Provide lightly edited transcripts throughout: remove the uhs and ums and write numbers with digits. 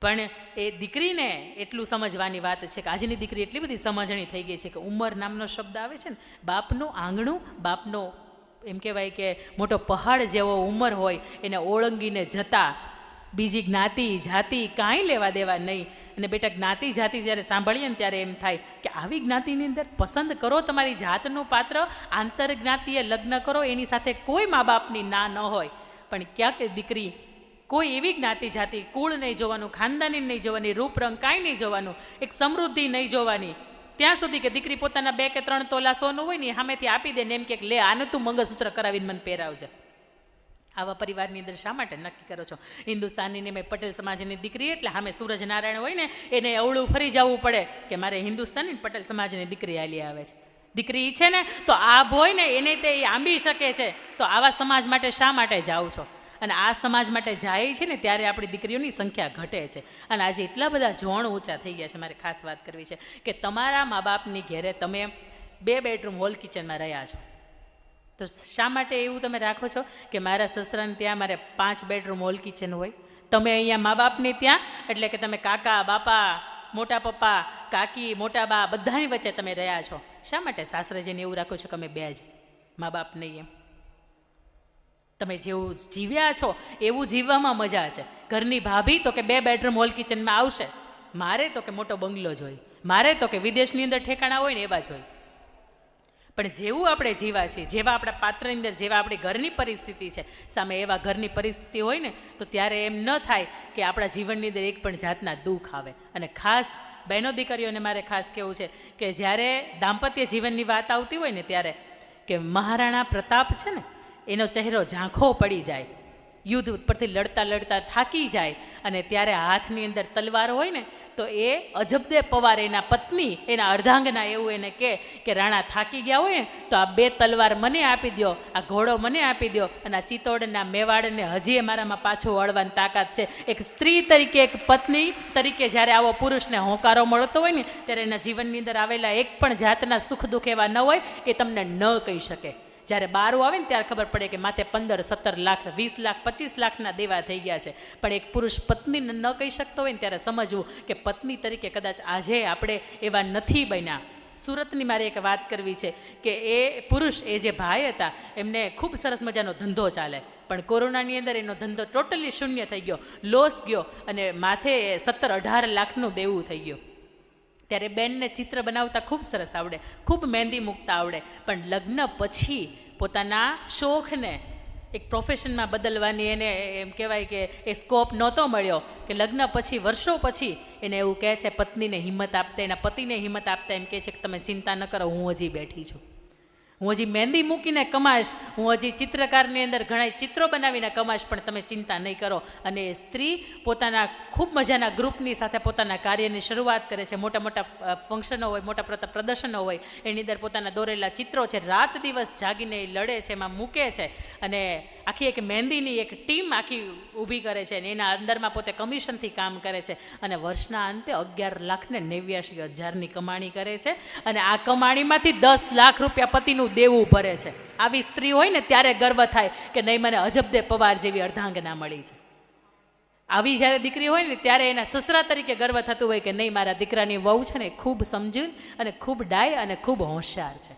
પણ એ દીકરીને એટલું સમજવાની વાત છે કે આજની દીકરી એટલી બધી સમજણી થઈ ગઈ છે કે ઉંમર નામનો શબ્દ આવે છે ને, બાપનું આંગણું, બાપનો એમ કહેવાય કે મોટો પહાડ જેવો ઉંમર હોય એને ઓળંગીને જતા, બીજી જ્ઞાતિ જાતિ કાંઈ લેવા દેવા નહીં. અને બેટા જ્ઞાતિ જાતિ જ્યારે સાંભળીએ ને ત્યારે એમ થાય કે આવી જ્ઞાતિની અંદર પસંદ કરો તમારી જાતનું પાત્ર, આંતર જ્ઞાતિએ લગ્ન કરો, એની સાથે કોઈ મા બાપની ના ન હોય. પણ ક્યાંક દીકરી કોઈ એવી જ્ઞાતિ જાતિ, કુળ નહીં જોવાનું, ખાનદાની નહીં જોવાની, રૂપ રંગ કાંઈ નહીં જોવાનું, એક સમૃદ્ધિ નહીં જોવાની, ત્યાં સુધી કે દીકરી પોતાના 2 કે 3 તોલા સોનું હોય ને સામેથી આપી દે ને એમ કે લે આને તું મંગળસૂત્ર કરાવીને મને પહેરાવજે. આવા પરિવારની અંદર શા માટે નક્કી કરો છો? હિન્દુસ્તાનીને મેં પટેલ સમાજની દીકરી એટલે સામે સૂરજનારાયણ હોય ને એને અવળું ફરી જવું પડે કે મારે હિન્દુસ્તાની પટેલ સમાજની દીકરી આલી આવે છે. દીકરી છે ને તો આભ હોય ને એને તે આંબી શકે છે. તો આવા સમાજ માટે શા માટે જાઓ છો? અને આ સમાજ માટે જાય છે ને ત્યારે આપણી દીકરીઓની સંખ્યા ઘટે છે. અને આજે એટલા બધા જોણ ઊંચા થઈ ગયા છે. મારે ખાસ વાત કરવી છે કે તમારા મા બાપની ઘેરે તમે 2 બેડરૂમ હોલ કિચનમાં રહ્યા છો, તો શા માટે એવું તમે રાખો છો કે મારા સસરાને ત્યાં મારે 5 બેડરૂમ હોલ કિચન હોય? તમે અહીંયા મા બાપની ત્યાં એટલે કે તમે કાકા બાપા, મોટા પપ્પા, કાકી, મોટા બા બધાની વચ્ચે તમે રહ્યા છો. શા માટે સાસરે જઈને એવું રાખો છો કે અમે 2 જ મા બાપ નહીં? એમ તમે જેવું જીવ્યા છો એવું જીવવામાં મજા છે. ઘરની ભાભી તો કે 2 બેડરૂમ હોલ કિચનમાં આવશે, મારે તો કે મોટો બંગલો જોઈએ, મારે તો કે વિદેશની અંદર ઠેકાણા હોય ને એવા જોઈએ. પણ જેવું આપણે જીવા છીએ, જેવા આપણા પાત્રની અંદર જેવા આપણી ઘરની પરિસ્થિતિ છે, સામે એવા ઘરની પરિસ્થિતિ હોય ને તો ત્યારે એમ ન થાય કે આપણા જીવનની અંદર એક પણ જાતના દુઃખ આવે. અને ખાસ બહેનો દીકરીઓને મારે ખાસ કહેવું છે કે જ્યારે દાંપત્ય જીવનની વાત આવતી હોય ને ત્યારે કે મહારાણા પ્રતાપ છે ને એનો ચહેરો ઝાંખો પડી જાય, યુદ્ધ પરથી લડતા લડતા થાકી જાય અને ત્યારે હાથની અંદર તલવાર હોય ને તો એ અજબદે પવાર એના પત્ની એના અર્ધાંગના એવું એને કે રાણા થાકી ગયા હોય ને તો આ 2 તલવાર મને આપી દો, આ ઘોડો મને આપી દો અને આ ચિત્તોડના મેવાડને હજી મારામાં પાછું વળવાની તાકાત છે. એક સ્ત્રી તરીકે, એક પત્ની તરીકે જ્યારે આવો પુરુષને હોંકારો મળતો હોય ને ત્યારે એના જીવનની અંદર આવેલા એક પણ જાતના સુખ દુઃખ એવા ન હોય કે તમને ન કહી શકે. જ્યારે બારું આવે ને ત્યારે ખબર પડે કે માથે 15, 17 લાખ, 20 લાખ, 25 લાખના દેવા થઈ ગયા છે. પણ એક પુરુષ પત્નીને ન કહી શકતો હોય ને ત્યારે સમજવું કે પત્ની તરીકે કદાચ આજે આપણે એવા નથી બન્યા. સુરતની મારે એક વાત કરવી છે કે એ પુરુષ, એ જે ભાઈ હતા એમને ખૂબ સરસ મજાનો ધંધો ચાલે, પણ કોરોનાની અંદર એનો ધંધો ટોટલી શૂન્ય થઈ ગયો, લોસ ગયો અને માથે 17-18 લાખનું દેવું થઈ ગયું. ત્યારે બેનને ચિત્ર બનાવતા ખૂબ સરસ આવડે, ખૂબ મહેંદી મૂકતા આવડે, પણ લગ્ન પછી પોતાના શોખને એક પ્રોફેશનમાં બદલવાની એને એમ કહેવાય કે એ સ્કોપ નહોતો મળ્યો કે લગ્ન પછી વર્ષો પછી એને એવું કહે છે, પત્નીને હિંમત આપતા, એના પતિને હિંમત આપતા એમ કહે છે કે તમે ચિંતા ન કરો, હું હજી બેઠી છું, હું હજી મહેંદી મૂકીને કમાશ, હું હજી ચિત્રકારની અંદર ઘણા ચિત્રો બનાવીને કમાશ, પણ તમે ચિંતા નહીં કરો. અને એ સ્ત્રી પોતાના ખૂબ મજાના ગ્રુપની સાથે પોતાના કાર્યની શરૂઆત કરે છે. મોટા મોટા ફંક્શનો હોય, મોટા પ્રદર્શનો હોય, એની અંદર પોતાના દોરેલા ચિત્રો છે, રાત દિવસ જાગીને એ લડે છે, એમાં મૂકે છે અને આખી એક મહેંદીની એક ટીમ આખી ઊભી કરે છે અને એના અંદરમાં પોતે કમિશનથી કામ કરે છે અને વર્ષના અંતે 11,89,000ની કમાણી કરે છે અને આ કમાણીમાંથી 10 લાખ રૂપિયા પતિનું દેવું ભરે છે. આવી સ્ત્રી હોય ને ત્યારે ગર્વ થાય કે નહીં મને અજબદે પવાર જેવી અર્ધાંગના મળી છે. આવી જ્યારે દીકરી હોય ને ત્યારે એના સસરા તરીકે ગર્વ થતું હોય કે નહીં મારા દીકરાની વહુ છે ને ખૂબ સમજણ અને ખૂબ ડાય અને ખૂબ હોશિયાર છે.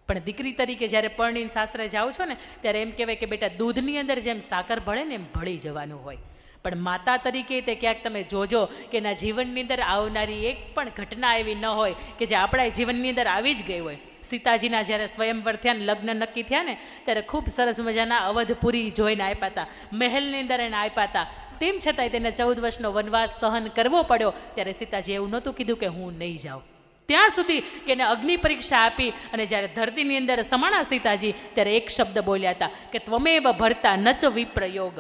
પણ દીકરી તરીકે જ્યારે પરણીને સાસરે જાઓ છો ને ત્યારે એમ કહેવાય કે બેટા દૂધની અંદર જેમ સાકર ભળે ને એમ ભળી જવાનું હોય. પણ માતા તરીકે તે ક્યાંક તમે જોજો કે એના જીવનની અંદર આવનારી એક પણ ઘટના એવી ન હોય કે જે આપણા જીવનની અંદર આવી જ ગઈ હોય. સીતાજીના જ્યારે સ્વયંવર થયા ને લગ્ન નક્કી થયા ને ત્યારે ખૂબ સરસ મજાના અવધપુરી જોઈને આપ્યા હતા, મહેલની અંદર એને આપ્યા હતા. તેમ છતાંય તેને 14 વર્ષનો વનવાસ સહન કરવો પડ્યો. ત્યારે સીતાજી એવું નહોતું કીધું કે હું નહીં જાઉં, ત્યાં સુધી કે એને અગ્નિ પરીક્ષા આપી અને જ્યારે ધરતીની અંદર સમાણા સીતાજી ત્યારે એક શબ્દ બોલ્યા હતા કે ત્વમેવ ભરતા નચ વિપ્રયોગ,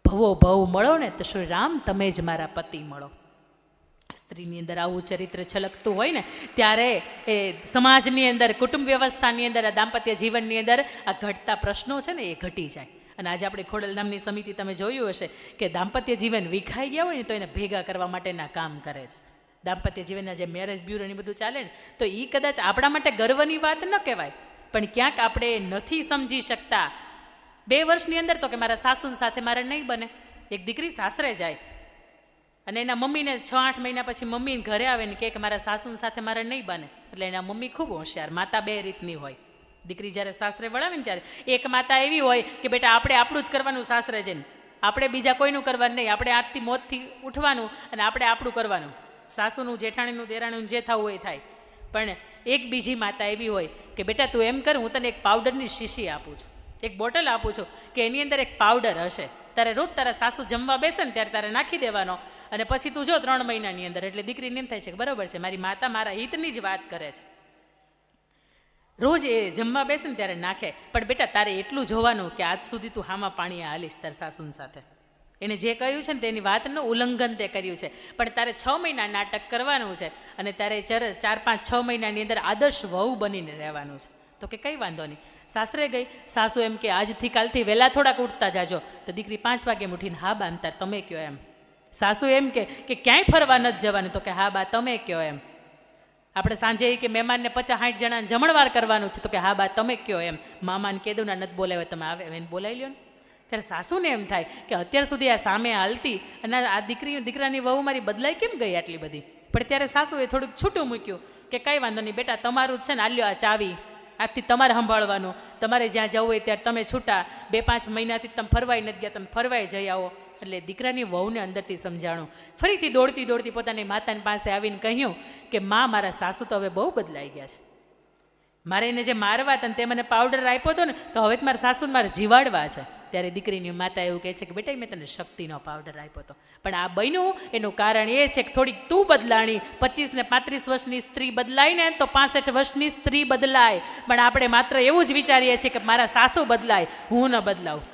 ભવો ભવ મળો ને તો શ્રી રામ તમે જ મારા પતિ મળો. સ્ત્રીની અંદર આવું ચરિત્ર છલકતું હોય ને ત્યારે એ સમાજની અંદર, કુટુંબ વ્યવસ્થાની અંદર, આ દાંપત્ય જીવનની અંદર આ ઘટતા પ્રશ્નો છે ને એ ઘટી જાય. અને આજે આપણે ખોડલધામની સમિતિ તમે જોયું હશે કે દાંપત્ય જીવન વિખાઈ ગયા હોય ને તો એને ભેગા કરવા માટેના કામ કરે છે. દાંપત્ય જીવનના જે મેરેજ બ્યુરો ને બધું ચાલે ને તો એ કદાચ આપણા માટે ગર્વની વાત ન કહેવાય, પણ ક્યાંક આપણે નથી સમજી શકતા. 2 વર્ષની અંદર તો કે મારા સાસુ સાથે મારે નહીં બને. એક દીકરી સાસરે જાય અને એના મમ્મીને 6-8 મહિના પછી મમ્મી ઘરે આવે ને કે મારા સાસુ સાથે મારે નહીં બને. એટલે એના મમ્મી ખૂબ હોશિયાર, માતા બે રીતની હોય. દીકરી જ્યારે સાસરે વળાવે ને ત્યારે એક માતા એવી હોય કે બેટા આપણે આપણું જ કરવાનું સાસરે જઈને, આપણે બીજા કોઈનું કરવાનું નહીં, આપણે આજથી મોતથી ઉઠવાનું અને આપણે આપણું કરવાનું, સાસુનું જેઠાણીનું દેરાણીનું જે થવું હોય થાય. પણ એક બીજી માતા એવી હોય કે બેટા તું એમ કર, હું તને એક પાવડરની શીશી આપું છું, એક બોટલ આપું છું કે એની અંદર એક પાવડર હશે, તારે રોજ તારા સાસુ જમવા બેસે ને ત્યારે તારે નાખી દેવાનો, અને પછી તું જો 3 મહિનાની અંદર. એટલે દીકરીને એમ થાય છે કે બરાબર છે, મારી માતા મારા હિતની જ વાત કરે છે. રોજ એ જમવા બેસે ને ત્યારે નાખે. પણ બેટા તારે એટલું જોવાનું કે આજ સુધી તું હામાં પાણી હાલીશ તાર સાસુન સાથે. એને જે કહ્યું છે ને તેની વાતનું ઉલ્લંઘન તે કર્યું છે, પણ તારે 6 મહિના નાટક કરવાનું છે અને તારે 4-5-6 મહિનાની અંદર આદર્શ વહુ બનીને રહેવાનું છે. તો કે કંઈ વાંધો નહીં. સાસરે ગઈ, સાસુ એમ કે આજથી કાલથી વહેલા થોડાક ઉઠતા જાજો. તો દીકરી 5 વાગે ઉઠીને હા બા તાર તમે કહો એમ. સાસુ એમ કે ક્યાંય ફરવા નથી જવાનું. તો કે હા બા તમે કહો એમ. આપણે સાંજે કે મહેમાનને 50-60 જણાને જમણવાર કરવાનું છે. તો કે હા બા તમે કહો એમ. મામાને કેદુના નથી બોલાવે, તમે આવે એને બોલાવી લ્યો ને. ત્યારે સાસુને એમ થાય કે અત્યાર સુધી આ સામે હાલતી અને આ દીકરાની વહુ મારી બદલાઈ કેમ ગઈ આટલી બધી. પણ ત્યારે સાસુએ થોડુંક છૂટું મૂક્યું કે કંઈ વાંધો નહીં બેટા, તમારું જ છે ને, આલ્યો આ ચાવી, આજથી તમારે સંભાળવાનું, તમારે જ્યાં જવું હોય ત્યારે તમે છૂટા. 2-5 મહિનાથી તમે ફરવાય નથી ગયા, તમે ફરવાય જઈ આવો. એટલે દીકરાની વહુને અંદરથી સમજાણું. ફરીથી દોડતી પોતાની માતાની પાસે આવીને કહ્યું કે માં, મારા સાસુ તો હવે બહુ બદલાઈ ગયા છે. મારે એને જે મારવા હતા તે મને પાવડર આપ્યો હતો ને, તો હવે મારા સાસુને મારે જીવાડવા છે. ત્યારે દીકરીની માતા એવું કહે છે કે બેટા મેં તને શક્તિનો પાવડર આપ્યો હતો, પણ આ બન્યું એનું કારણ એ છે કે થોડીક તું બદલાણી. 25 ને 35 વર્ષની સ્ત્રી બદલાય ને તો 65 વર્ષની સ્ત્રી બદલાય. પણ આપણે માત્ર એવું જ વિચારીએ છીએ કે મારા સાસુ બદલાય, હું ન બદલાવું.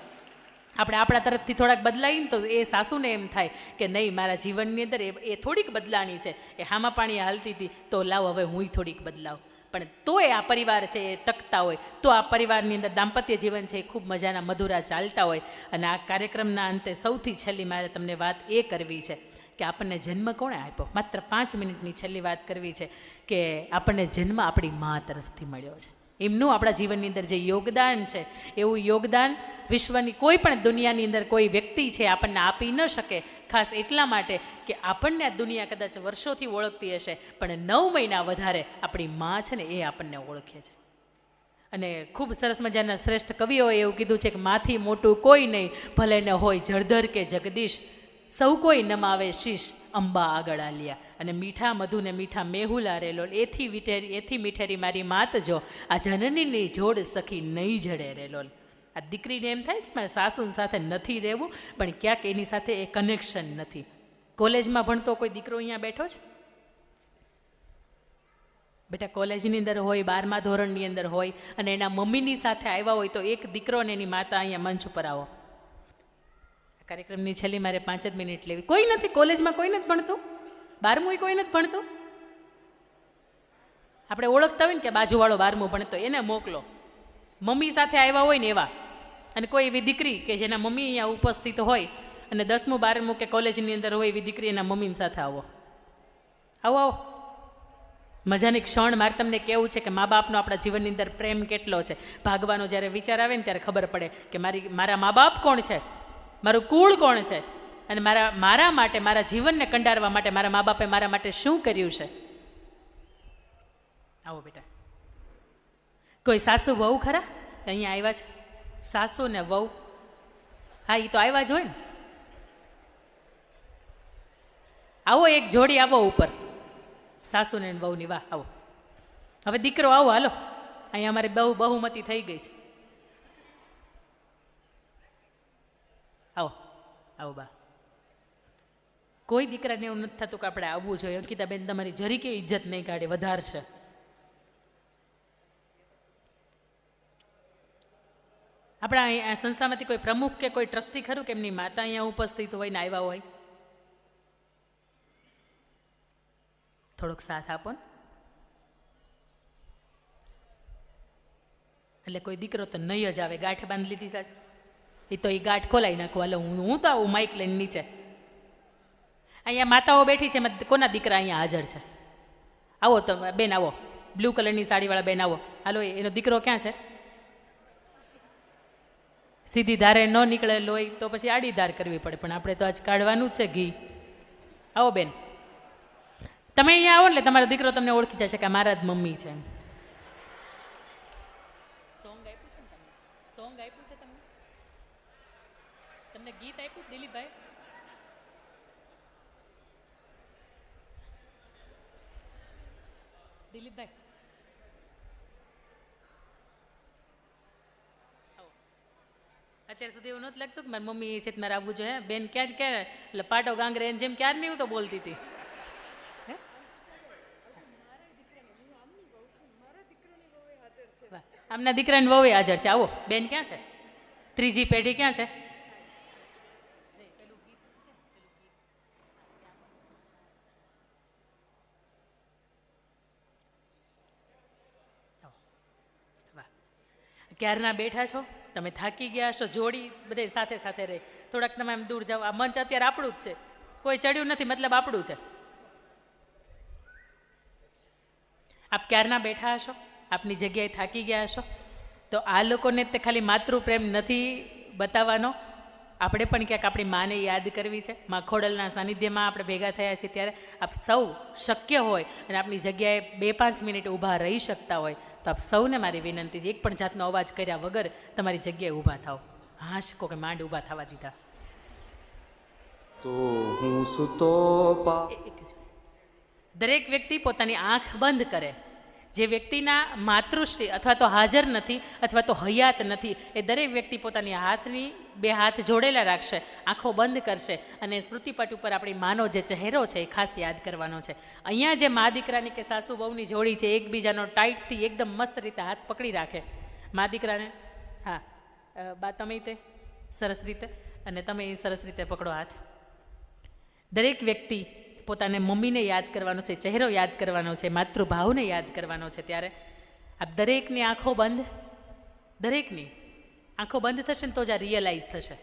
આપણે આપણા તરફથી થોડાક બદલાઈને તો એ સાસુને એમ થાય કે નહીં, મારા જીવનની અંદર એ થોડીક બદલાણી છે, એ હામાં પાણી હાલતી હતી, તો લાવ હવે હું થોડીક બદલાવ. પણ તોય આ પરિવાર છે એ ટકતા હોય, તો આ પરિવારની અંદર દાંપત્ય જીવન છે એ ખૂબ મજાના મધુરા ચાલતા હોય. અને આ કાર્યક્રમના અંતે સૌથી છેલ્લી મારે તમને વાત એ કરવી છે કે આપણને જન્મ કોણે આપ્યો. માત્ર 5 મિનિટની છેલ્લી વાત કરવી છે કે આપણને જન્મ આપણી મા તરફથી મળ્યો છે. એમનું આપણા જીવનની અંદર જે યોગદાન છે, એવું યોગદાન વિશ્વની કોઈ પણ દુનિયાની અંદર કોઈ વ્યક્તિ છે આપણને આપી ન શકે. ખાસ એટલા માટે કે આપણને આ દુનિયા કદાચ વર્ષોથી ઓળખતી હશે, પણ 9 મહિના વધારે આપણી મા છે ને એ આપણને ઓળખે છે. અને ખૂબ સરસ મજાના શ્રેષ્ઠ કવિઓએ એવું કીધું છે કે માથી મોટું કોઈ નહીં, ભલે ન હોય જળધર કે જગદીશ, સૌ કોઈ નમાવે શીશ, અંબા આગળ આલિયા. અને મીઠા મધુ ને મીઠા મેહુલા રેલો, એથી મીઠેરી મારી માત જો, આ જનનીની જોડ સખી નહીં જડે રેલો. આ દીકરીને એમ થાય છે મારે સાસુ સાથે નથી રહેવું, પણ ક્યાંક એની સાથે એ કનેક્શન નથી. કોલેજમાં ભણતો કોઈ દીકરો અહીંયા બેઠો છે? બેટા કોલેજની અંદર હોય, 12મા ધોરણની અંદર હોય અને એના મમ્મીની સાથે આવ્યા હોય, તો એક દીકરો અને એની માતા અહીંયા મંચ ઉપર આવો. કાર્યક્રમની છેલ્લી મારે 5 જ મિનિટ લેવી. કોઈ નથી કોલેજમાં, કોઈ નથી ભણતું, 12મું કોઈ નથી ભણતું. આપણે ઓળખતા હોય ને કે બાજુવાળો 12મું ભણતો, એને મોકલો. મમ્મી સાથે આવ્યા હોય ને એવા. અને કોઈ એવી દીકરી કે જેના મમ્મી અહીંયા ઉપસ્થિત હોય અને 10મું 12મું કે કોલેજની અંદર હોય એવી દીકરી એના મમ્મી સાથે આવો. આવો આવો. મજાની ક્ષણ મારે તમને કહેવું છે કે મા બાપનો આપણા જીવનની અંદર પ્રેમ કેટલો છે. ભાગવાનો જ્યારે વિચાર આવે ને ત્યારે ખબર પડે કે મારા મા બાપ કોણ છે, મારું કુળ કોણ છે, અને મારા માટે, મારા જીવનને કંડારવા માટે મારા મા બાપે મારા માટે શું કર્યું છે. આવો બેટા. કોઈ સાસુ વહુ ખરા અહીંયા આવ્યા છે? સાસુ ને વહુ, હા એ તો આવ્યા જ હોય ને. આવો એક જોડી આવો ઉપર, સાસુ ને વહુની. વાહ, આવો. હવે દીકરો આવો, હાલો. અહીંયા અમારે બહુમતી થઈ ગઈ છે. આવો આવો બા. કોઈ દીકરાને એવું નથી થતું કે આપણે આવવું જોઈએ. અંકિતાબેન તમારી જરી કે ઇજ્જત નહીં કાઢે, વધારશે. આપણા અહીંયા સંસ્થામાંથી કોઈ પ્રમુખ કે કોઈ ટ્રસ્ટી ખરું કે એમની માતા અહીંયા ઉપસ્થિત હોય ને આવ્યા હોય? થોડોક સાથ આપો ને. એટલે કોઈ દીકરો તો નહીં જ આવે. ગાંઠ બાંધી લીધી સાચ, એ તો એ ગાંઠ ખોલાઈ નાખો. હાલો હું તો આવું માઇક લઈને નીચે. અહીંયા માતાઓ બેઠી છે, કોના દીકરા અહીંયા હાજર છે? આવો તો બેન, આવો. બ્લુ કલરની સાડીવાળા બેન આવો. હાલો, એનો દીકરો ક્યાં છે? સીધી ધારે ન નીકળેલો હોય તો પછી આડી ધાર કરવી પડે, પણ આપણે તો આજ કાઢવાનું જ છે ઘી. આવો બેન, તમે અહીંયા આવો એટલે તમારો દીકરો તમને ઓળખી જશે કે આ મારા જ મમ્મી છે. સોંગ આપ્યું છે ને તમને? સોંગ આપ્યું છે તમને? તમને ગીત આપ્યું દિલીપભાઈ? દિલીપભાઈ અત્યાર સુધી એવું નહોતું લાગતું કે મારી મમ્મી છે મારે આવવું જોઈએ. બેન ક્યાં ક્યાં એટલે પાટો ગાંગરે જેમ ક્યારે નહીં હું તો બોલતી હતી. આમના દીકરાની વહુ હાજર છે. આવો બેન, ક્યાં છે? ત્રીજી પેઢી ક્યાં છે? ક્યારના બેઠા છો, તમે થાકી ગયા છો, જોડી બધે સાથે સાથે રહે. થોડાક તમે એમ દૂર જાઓ. આ મંચ અત્યારે આપણું જ છે, કોઈ ચડ્યું નથી, મતલબ આપણું છે. આપ ક્યારના બેઠા હશો, આપની જગ્યાએ થાકી ગયા હશો, તો આ લોકોને તે ખાલી માતૃપ્રેમ નથી બતાવવાનો, આપણે પણ ક્યાંક આપણી માને યાદ કરવી છે. મા ખોડલના સાનિધ્યમાં આપણે ભેગા થયા છીએ ત્યારે આપ સૌ શક્ય હોય અને આપની જગ્યાએ 2-5 મિનિટ ઊભા રહી શકતા હોય તો આપ સૌને મારી વિનંતી છે, એક પણ જાતનો અવાજ કર્યા વગર તમારી જગ્યાએ ઊભા થાઓ. હાશ કોકે માંડ ઊભા થવા દીધા તો હું સુતો દરેક વ્યક્તિ પોતાની આંખ બંધ કરે. જે વ્યક્તિના માતૃશ્રી અથવા તો હાજર નથી અથવા તો હયાત નથી, એ દરેક વ્યક્તિ પોતાની હાથની 2 હાથ જોડેલા રાખશે, આંખો બંધ કરશે અને સ્મૃતિપટ ઉપર આપણી માનો જે ચહેરો છે એ ખાસ યાદ કરવાનો છે. અહીંયા જે મા દીકરાની કે સાસુ વહુની જોડી છે, એકબીજાનો ટાઈટથી એકદમ મસ્ત રીતે હાથ પકડી રાખે. મા દીકરાને, હા બા તમે તે સરસ રીતે અને તમે એ સરસ રીતે પકડો હાથ. દરેક વ્યક્તિ પોતાને મમ્મીને યાદ કરવાનો છે, ચહેરો યાદ કરવાનો છે, માતૃભાવને યાદ કરવાનો છે. ત્યારે આપ દરેકની આંખો બંધ, દરેકની આંખો બંધ થશે ને તો જ આ રિયલાઇઝ થશે